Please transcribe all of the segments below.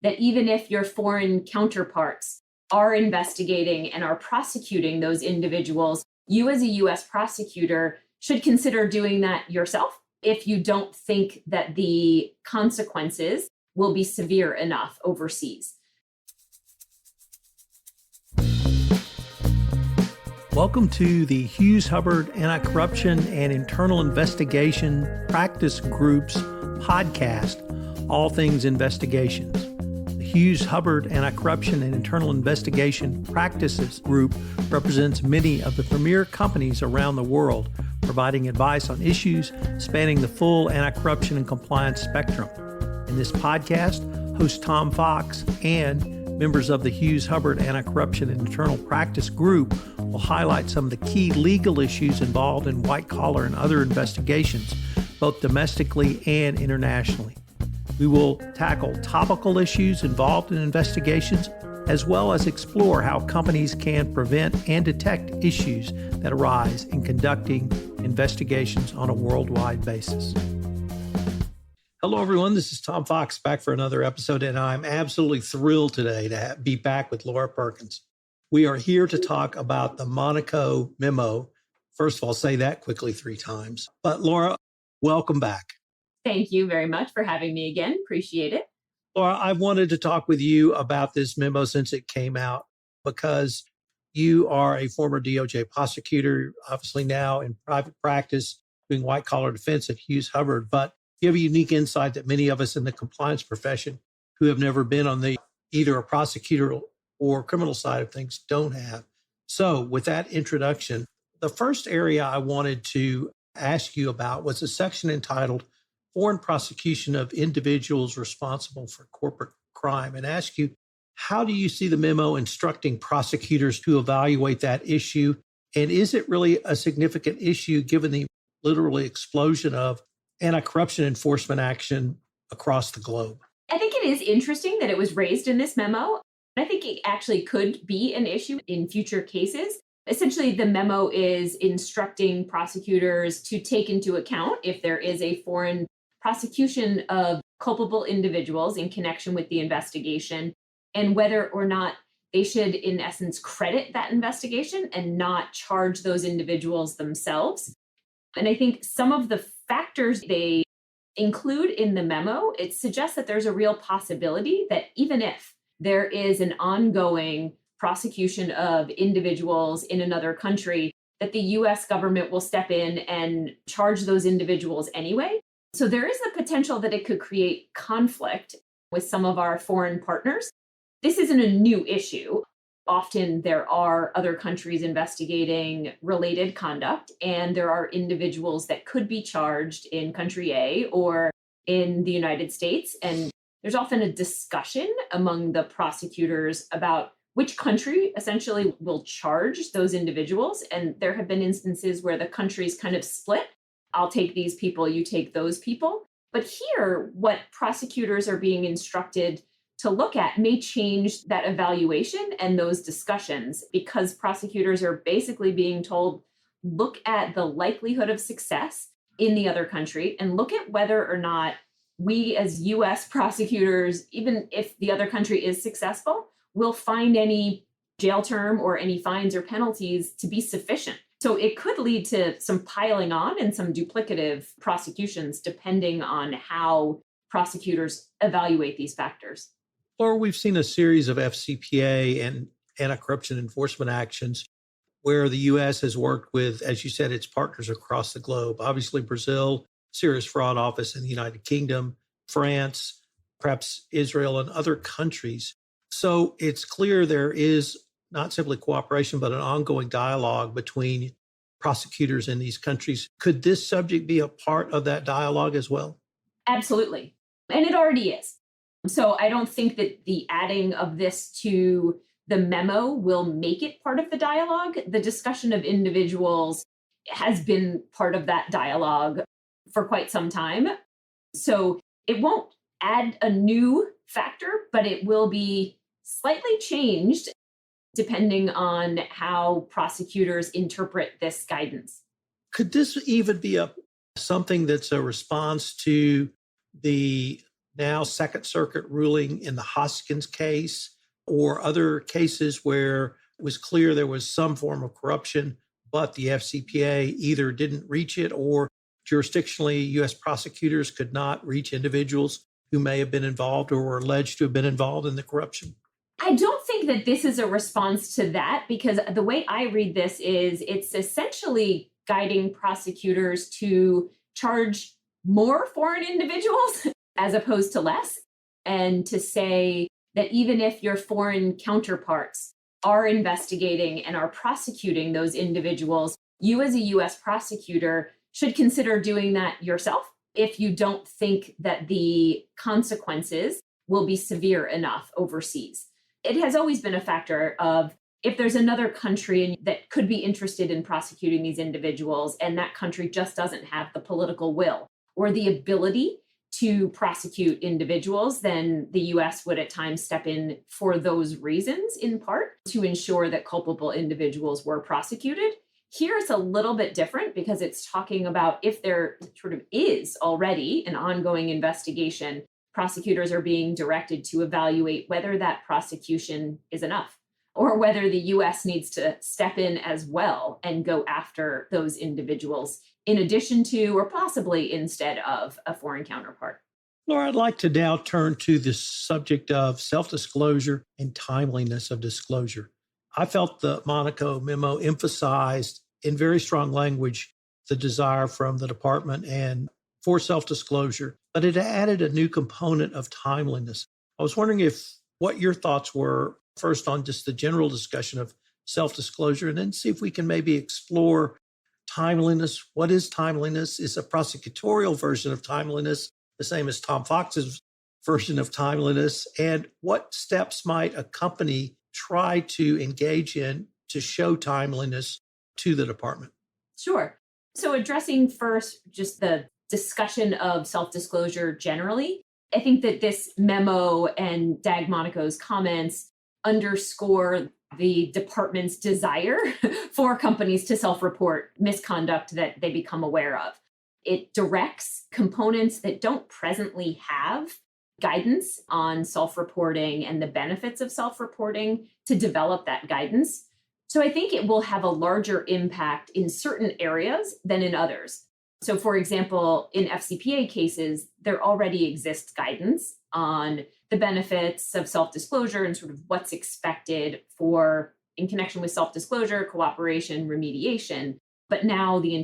that even if your foreign counterparts are investigating and are prosecuting those individuals, you as a US prosecutor should consider doing that yourself if you don't think that the consequences will be severe enough overseas. Welcome to the Hughes Hubbard Anti-Corruption and Internal Investigation Practice Group's podcast, All Things Investigations. The Hughes Hubbard Anti-Corruption and Internal Investigation Practices Group represents many of the premier companies around the world, providing advice on issues spanning the full anti-corruption and compliance spectrum. In this podcast, host Tom Fox and members of the Hughes Hubbard Anti-Corruption and Internal Practice Group will highlight some of the key legal issues involved in white-collar and other investigations, both domestically and internationally. We will tackle topical issues involved in investigations, as well as explore how companies can prevent and detect issues that arise in conducting investigations on a worldwide basis. Hello, everyone. This is Tom Fox back for another episode, and I'm absolutely thrilled today to be back with Laura Perkins. We are here to talk about the Monaco Memo. First of all, say that quickly 3 times. But Laura, welcome back. Thank you very much for having me again. Appreciate it. Laura, I wanted to talk with you about this memo since it came out because you are a former DOJ prosecutor, obviously now in private practice doing white-collar defense at Hughes Hubbard, but you have a unique insight that many of us in the compliance profession who have never been on the either a prosecutor or criminal side of things don't have. So with that introduction, the first area I wanted to ask you about was a section entitled Foreign Prosecution of Individuals Responsible for Corporate Crime, and ask you, how do you see the memo instructing prosecutors to evaluate that issue? And is it really a significant issue given the literally explosion of anti-corruption enforcement action across the globe? I think it is interesting that it was raised in this memo. I think it actually could be an issue in future cases. Essentially, the memo is instructing prosecutors to take into account if there is a foreign prosecution of culpable individuals in connection with the investigation and whether or not they should, in essence, credit that investigation and not charge those individuals themselves. And I think some of the factors they include in the memo, it suggests that there's a real possibility that even if there is an ongoing prosecution of individuals in another country, that the US government will step in and charge those individuals anyway. So there is a potential that it could create conflict with some of our foreign partners. This isn't a new issue. Often there are other countries investigating related conduct, and there are individuals that could be charged in country A or in the United States. And there's often a discussion among the prosecutors about which country essentially will charge those individuals. And there have been instances where the countries kind of split. I'll take these people, you take those people. But here, what prosecutors are being instructed to look at may change that evaluation and those discussions, because prosecutors are basically being told, look at the likelihood of success in the other country and look at whether or not we as US prosecutors, even if the other country is successful, will find any jail term or any fines or penalties to be sufficient. So it could lead to some piling on and some duplicative prosecutions depending on how prosecutors evaluate these factors. Or we've seen a series of FCPA and anti-corruption enforcement actions where the U.S. has worked with, as you said, its partners across the globe. Obviously, Brazil, Serious Fraud Office in the United Kingdom, France, perhaps Israel, and other countries. So it's clear there is not simply cooperation, but an ongoing dialogue between prosecutors in these countries. Could this subject be a part of that dialogue as well? Absolutely. And it already is. So I don't think that the adding of this to the memo will make it part of the dialogue. The discussion of individuals has been part of that dialogue for quite some time. So it won't add a new factor, but it will be slightly changed depending on how prosecutors interpret this guidance. Could this even be something that's a response to the now Second Circuit ruling in the Hoskins case or other cases where it was clear there was some form of corruption, but the FCPA either didn't reach it or jurisdictionally, U.S. prosecutors could not reach individuals who may have been involved or were alleged to have been involved in the corruption? I don't think that this is a response to that, because the way I read this is it's essentially guiding prosecutors to charge more foreign individuals as opposed to less, and to say that even if your foreign counterparts are investigating and are prosecuting those individuals, you as a US prosecutor should consider doing that yourself if you don't think that the consequences will be severe enough overseas. It has always been a factor of if there's another country that could be interested in prosecuting these individuals and that country just doesn't have the political will or the ability to prosecute individuals, then the US would at times step in for those reasons, in part to ensure that culpable individuals were prosecuted. Here it's a little bit different because it's talking about if there sort of is already an ongoing investigation, prosecutors are being directed to evaluate whether that prosecution is enough or whether the US needs to step in as well and go after those individuals in addition to or possibly instead of a foreign counterpart. Laura, I'd like to now turn to the subject of self-disclosure and timeliness of disclosure. I felt the Monaco Memo emphasized in very strong language the desire from the department and for self-disclosure, but it added a new component of timeliness. I was wondering what your thoughts were first on just the general discussion of self-disclosure, and then see if we can maybe explore timeliness. What is timeliness? Is a prosecutorial version of timeliness the same as Tom Fox's version of timeliness? And what steps might a company try to engage in to show timeliness to the department? Sure. So addressing first just the discussion of self-disclosure generally, I think that this memo and Dag Monaco's comments underscore the department's desire for companies to self-report misconduct that they become aware of. It directs components that don't presently have guidance on self-reporting and the benefits of self-reporting to develop that guidance. So I think it will have a larger impact in certain areas than in others. So for example, in FCPA cases, there already exists guidance on the benefits of self-disclosure and sort of what's expected for in connection with self-disclosure, cooperation, remediation. But now the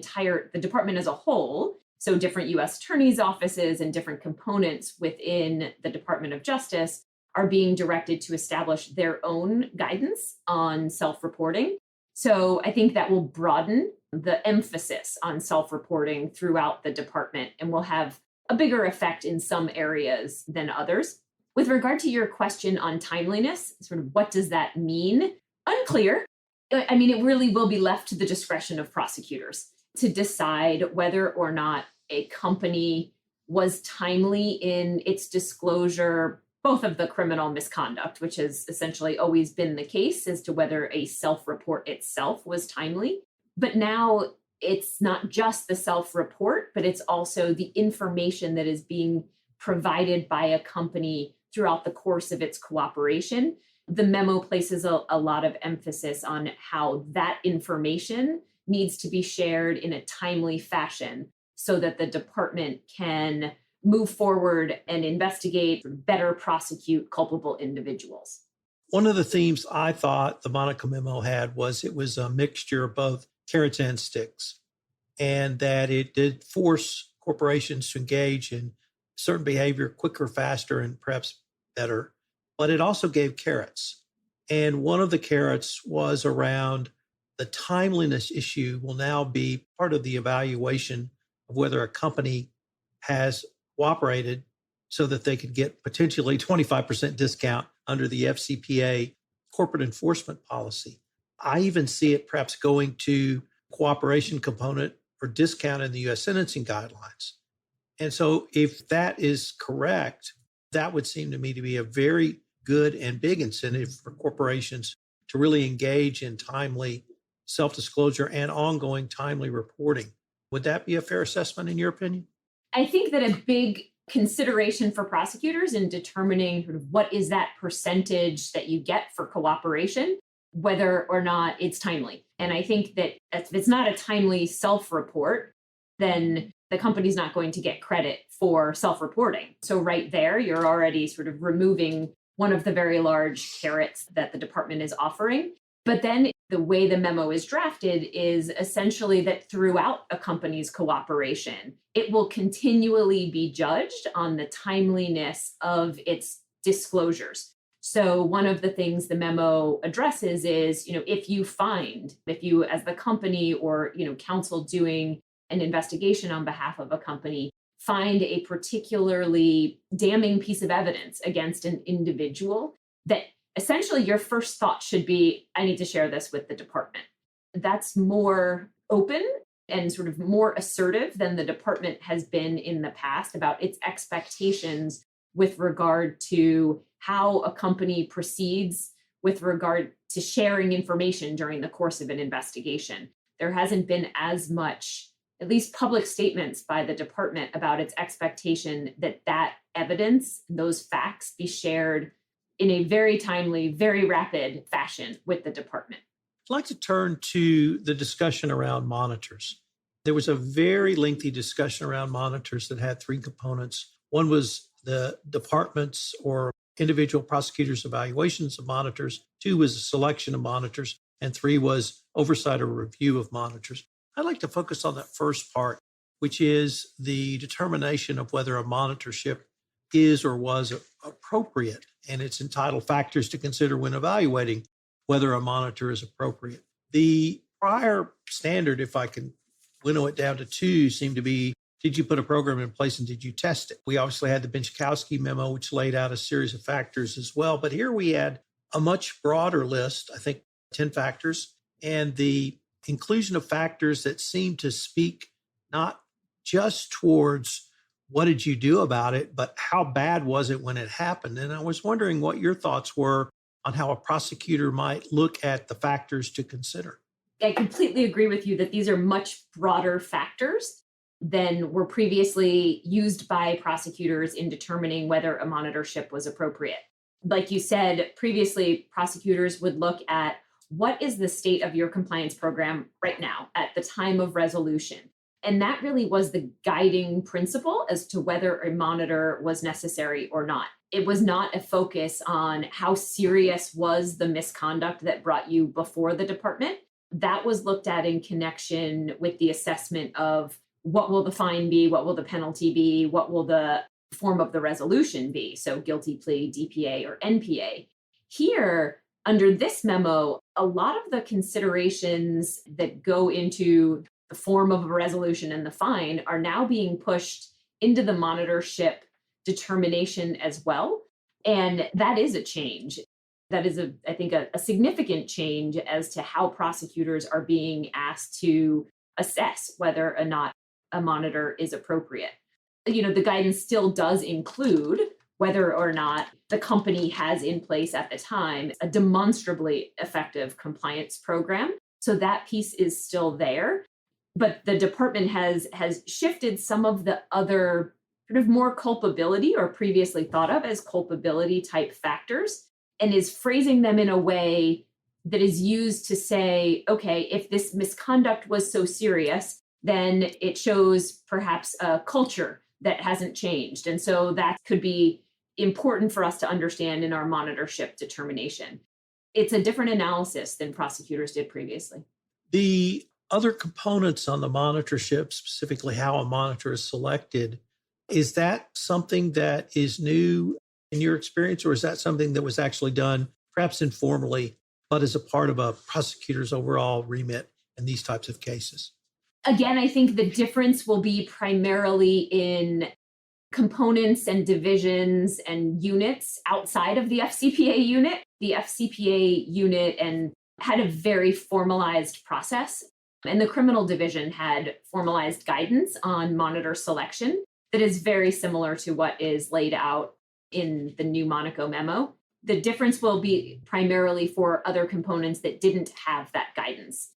department as a whole, so different US attorneys' offices and different components within the Department of Justice are being directed to establish their own guidance on self-reporting. So I think that will broaden the emphasis on self-reporting throughout the department and will have a bigger effect in some areas than others. With regard to your question on timeliness, sort of what does that mean? Unclear. I mean, it really will be left to the discretion of prosecutors to decide whether or not a company was timely in its disclosure, both of the criminal misconduct, which has essentially always been the case as to whether a self-report itself was timely. But now it's not just the self-report, but it's also the information that is being provided by a company throughout the course of its cooperation. The memo places a lot of emphasis on how that information needs to be shared in a timely fashion so that the department can move forward and investigate, better prosecute culpable individuals. One of the themes I thought the Monaco Memo had was it was a mixture of both carrots and sticks, and that it did force corporations to engage in certain behavior quicker, faster, and perhaps better. But it also gave carrots. And one of the carrots was around the timeliness issue will now be part of the evaluation of whether a company has cooperated so that they could get potentially 25% discount under the FCPA corporate enforcement policy. I even see it perhaps going to cooperation component for discount in the U.S. sentencing guidelines. And so if that is correct, that would seem to me to be a very good and big incentive for corporations to really engage in timely self-disclosure and ongoing timely reporting. Would that be a fair assessment in your opinion? I think that a big consideration for prosecutors in determining sort of what is that percentage that you get for cooperation, whether or not it's timely. And I think that if it's not a timely self-report, then the company's not going to get credit for self-reporting. So right there, you're already sort of removing one of the very large carrots that the department is offering. But then the way the memo is drafted is essentially that throughout a company's cooperation, it will continually be judged on the timeliness of its disclosures. So one of the things the memo addresses is, if you as the company or, counsel doing an investigation on behalf of a company, find a particularly damning piece of evidence against an individual, that essentially your first thought should be, I need to share this with the department. That's more open and sort of more assertive than the department has been in the past about its expectations with regard to how a company proceeds with regard to sharing information during the course of an investigation. There hasn't been as much, at least public statements by the department about its expectation that evidence, those facts, be shared in a very timely, very rapid fashion with the department. I'd like to turn to the discussion around monitors. There was a very lengthy discussion around monitors that had three components. One was the department's or individual prosecutors' evaluations of monitors. Two was a selection of monitors. And three was oversight or review of monitors. I'd like to focus on that first part, which is the determination of whether a monitorship is or was appropriate, and it's entitled factors to consider when evaluating whether a monitor is appropriate. The prior standard, if I can winnow it down to two, seemed to be, did you put a program in place and did you test it? We obviously had the Benchkowski memo, which laid out a series of factors as well. But here we had a much broader list, I think 10 factors, and the inclusion of factors that seem to speak not just towards what did you do about it, but how bad was it when it happened? And I was wondering what your thoughts were on how a prosecutor might look at the factors to consider. I completely agree with you that these are much broader factors than were previously used by prosecutors in determining whether a monitorship was appropriate. Like you said, previously, prosecutors would look at what is the state of your compliance program right now at the time of resolution. And that really was the guiding principle as to whether a monitor was necessary or not. It was not a focus on how serious was the misconduct that brought you before the department. That was looked at in connection with the assessment of what will the fine be, what will the penalty be, what will the form of the resolution be, so guilty plea, DPA, or NPA. Here, under this memo, a lot of the considerations that go into the form of a resolution and the fine are now being pushed into the monitorship determination as well. And that is a change. That is, I think, a significant change as to how prosecutors are being asked to assess whether or not a monitor is appropriate. The guidance still does include whether or not the company has in place at the time a demonstrably effective compliance program. So that piece is still there. But the department has shifted some of the other sort of more culpability or previously thought of as culpability type factors and is phrasing them in a way that is used to say, okay, if this misconduct was so serious, then it shows perhaps a culture that hasn't changed. And so that could be important for us to understand in our monitorship determination. It's a different analysis than prosecutors did previously. The other components on the monitorship, specifically how a monitor is selected, is that something that is new in your experience, or is that something that was actually done perhaps informally, but as a part of a prosecutor's overall remit in these types of cases? Again, I think the difference will be primarily in components and divisions and units outside of the FCPA unit. The FCPA unit had a very formalized process, and the criminal division had formalized guidance on monitor selection that is very similar to what is laid out in the new Monaco Memo. The difference will be primarily for other components that didn't have that guidance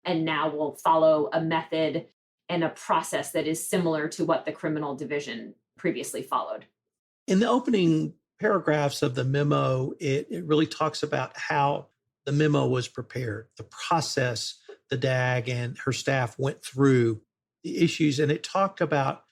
and now will follow a method and a process that is similar to what the criminal division previously followed. In the opening paragraphs of the memo, it really talks about how the memo was prepared, the process the DAG and her staff went through the issues. And it talked about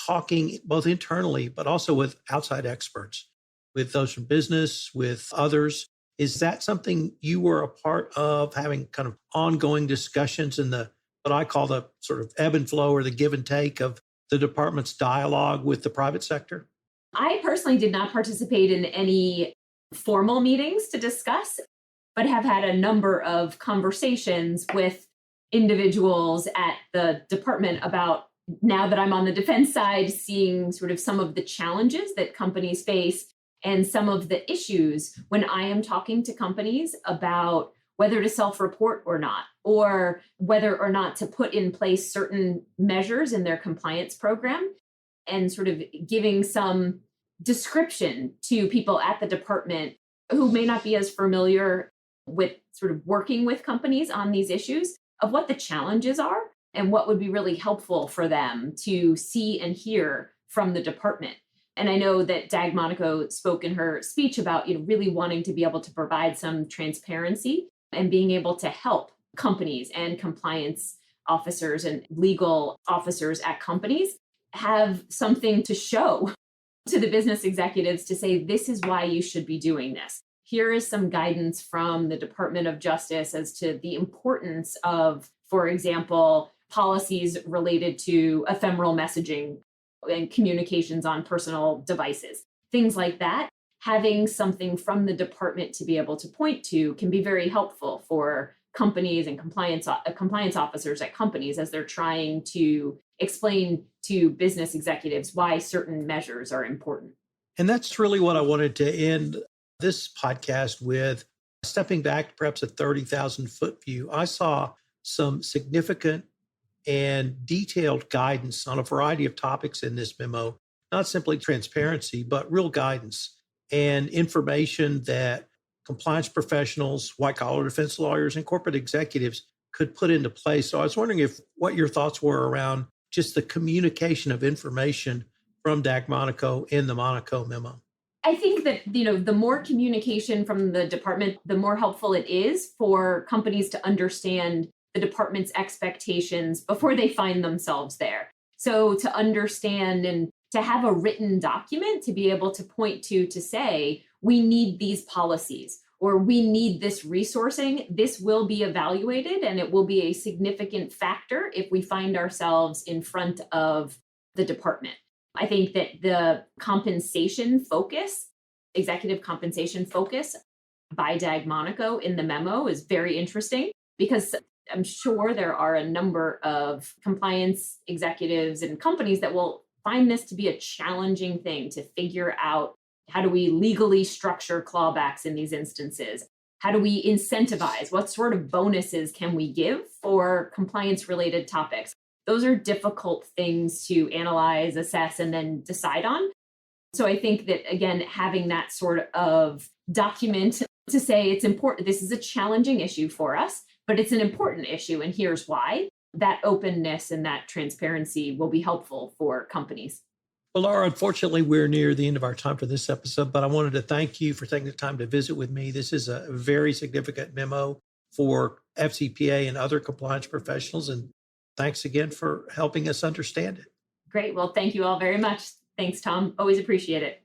talking both internally, but also with outside experts, with those from business, with others. Is that something you were a part of, having kind of ongoing discussions in the what I call the sort of ebb and flow or the give and take of the department's dialogue with the private sector? I personally did not participate in any formal meetings to discuss, but have had a number of conversations with individuals at the department about, now that I'm on the defense side, seeing sort of some of the challenges that companies face and some of the issues when I am talking to companies about whether to self-report or not, or whether or not to put in place certain measures in their compliance program, and sort of giving some description to people at the department who may not be as familiar with sort of working with companies on these issues, of what the challenges are and what would be really helpful for them to see and hear from the department. And I know that DAG Monaco spoke in her speech about, really wanting to be able to provide some transparency and being able to help companies and compliance officers and legal officers at companies have something to show to the business executives to say, this is why you should be doing this. Here is some guidance from the Department of Justice as to the importance of, for example, policies related to ephemeral messaging and communications on personal devices, things like that. Having something from the department to be able to point to can be very helpful for companies and compliance officers at companies as they're trying to explain to business executives why certain measures are important. And that's really what I wanted to end this podcast with. Stepping back to perhaps a 30,000 foot view, I saw some significant and detailed guidance on a variety of topics in this memo, not simply transparency, but real guidance and information that compliance professionals, white-collar defense lawyers, and corporate executives could put into place. So I was wondering what your thoughts were around just the communication of information from DAG Monaco in the Monaco Memo. I think that, the more communication from the department, the more helpful it is for companies to understand the department's expectations before they find themselves there. So to understand and to have a written document to be able to point to say, we need these policies or we need this resourcing, this will be evaluated and it will be a significant factor if we find ourselves in front of the department. I think that the compensation focus, executive compensation focus by DAG Monaco in the memo is very interesting, because I'm sure there are a number of compliance executives and companies that will find this to be a challenging thing to figure out. How do we legally structure clawbacks in these instances? How do we incentivize? What sort of bonuses can we give for compliance-related topics? Those are difficult things to analyze, assess, and then decide on. So I think that, again, having that sort of document to say it's important, this is a challenging issue for us, but it's an important issue, and here's why. That openness and that transparency will be helpful for companies. Well, Laura, unfortunately, we're near the end of our time for this episode, but I wanted to thank you for taking the time to visit with me. This is a very significant memo for FCPA and other compliance professionals, and thanks again for helping us understand it. Great. Well, thank you all very much. Thanks, Tom. Always appreciate it.